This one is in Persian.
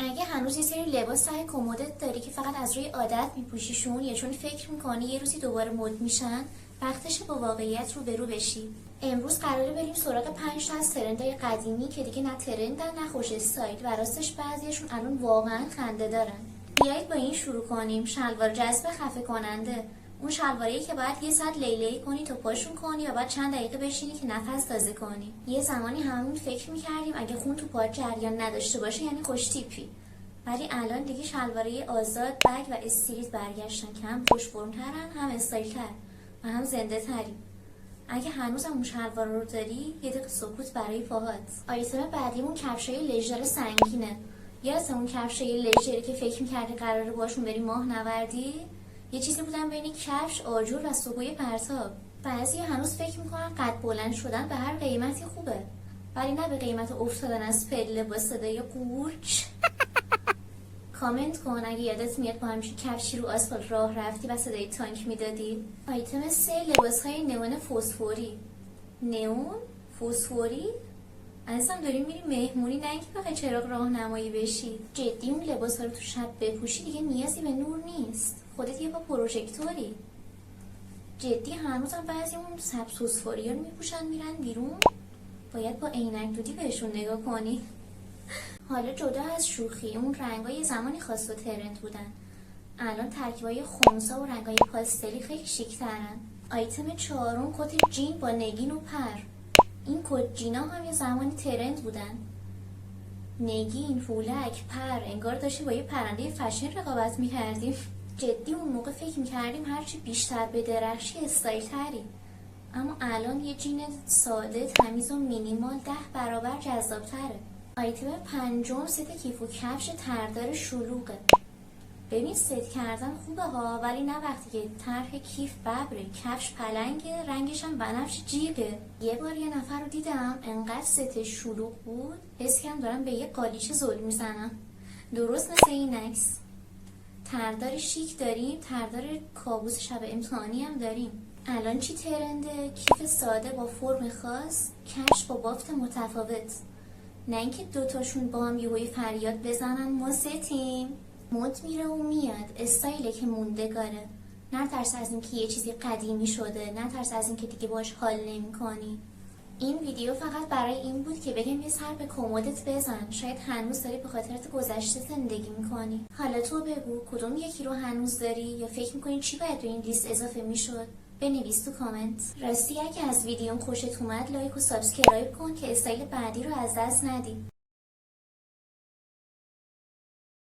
اگه هنوز یه سری لباس ته کمدت داری که فقط از روی عادت میپوشیشون یا چون فکر میکنی یه روزی دوباره مد میشن، وقتشه با واقعیت رو بشی. امروز قراره بریم سراغ 5 تا از ترندهای قدیمی که دیگه نه ترندن نه خوش استایل و راستش بعضیشون الان واقعا خنده دارن. بیایید با این شروع کنیم. شلوار جذب خفه کننده، اون شلوارایی که باید یه ساعت لیلی کنی تا پاشون کنی و بعد چند دقیقه بشینی که نفس تازه کنی. یه زمانی همون فکر میکردیم اگه خون تو پات جریان نداشته باشه یعنی خوش تیپی، ولی الان دیگه شلوارای آزاد، بگ و استریت برگشتن که هم خوش فرم‌ترن، هم استایل‌تر و هم زنده تری. اگه هنوز اون شلوار رو داری یه دقیقه سکوت برای پاهات. آیتم بعدیمون کفشای لژر سنگینه. یادت اون کفشای لژری که فکر می‌کردی قراره باشون بری ماه نوردی؟ یه چیزی بودن بین کفش، آجر و سکوی پرتاب. بعضی هنوز فکر میکنن قد بلند شدن به هر قیمتی خوبه، ولی نه به قیمت افتادن از پله با صدای قورچ. کامنت کن اگه یادت میاد با همچین کفشی رو آسفالت راه رفتی و صدای تانک میدادی. آیتم 3 لباسهای نئون فسفوری. نئون فسفوری؟ عزیزم داری میری مهمونی، نه اینکه فقط چراغ راهنمایی بشی. جدی اون لباسا رو تو شب بپوشی دیگه نیازی به نور نیست، خودت یه با پروژکتوری. جدی هنوزم بعضی اون سبز فسفوری رو میپوشن میرن بیرون، باید با عینک دودی بهشون نگاه کنی. حالا جدا از شوخی، اون رنگ‌ها یه زمانی خاص و ترند بودن، الان ترکیبای خنثی و رنگ‌های پاستلی خیلی شیک‌ترن. آیتم 4 کت جین با نگین و پر. این کت جینا هم یه زمانی ترند بودن. نگین، فولک، پر، انگار داشتیم با یه پرنده فشن رقابت میکردیم. جدی اون موقع فکر میکردیم هرچی بیشتر به درخشی استایل تری، اما الان یه جین ساده، تمیز و مینیمال 10 برابر جذاب تره. آیتم 5 ست کیف و کفش تردار شلوغه. ببین ست کردن خوبه ها، ولی نه وقتی که طرح کیف ببره، کفش پلنگه، رنگش هم بنفش جیغه. یه بار یه نفر رو دیدم انقدر ست شلوغ بود حس کردم دارم به یه قالیچ زل میزنم. درست مثل این عکس. تردار شیک داریم، تردار کابوس شب امتحانی هم داریم. الان چی ترنده؟ کیف ساده با فرم خاص، کفش با بافت متفاوت. نه اینکه دوتاشون با هم یهویی فریاد بزنن ما ستیم. مد میره و میاد، استایله که موندگاره. نه ترس از اینکه یه چیزی قدیمی شده، نه ترس از اینکه دیگه باش حال نمی‌کنی. این ویدیو فقط برای این بود که بگم یه سر به کمدت بزن، شاید هنوز داری به خاطرت گذشته زندگی میکنی. حالا تو بگو کدوم یکی رو هنوز داری یا فکر میکنی چی باید به این لیست اضافه میشد؟ بنویس تو کامنت. راستی اگه از ویدیوم خوشت اومد لایک و سابسکرایب کن که استایل بعدی رو از دست ندی.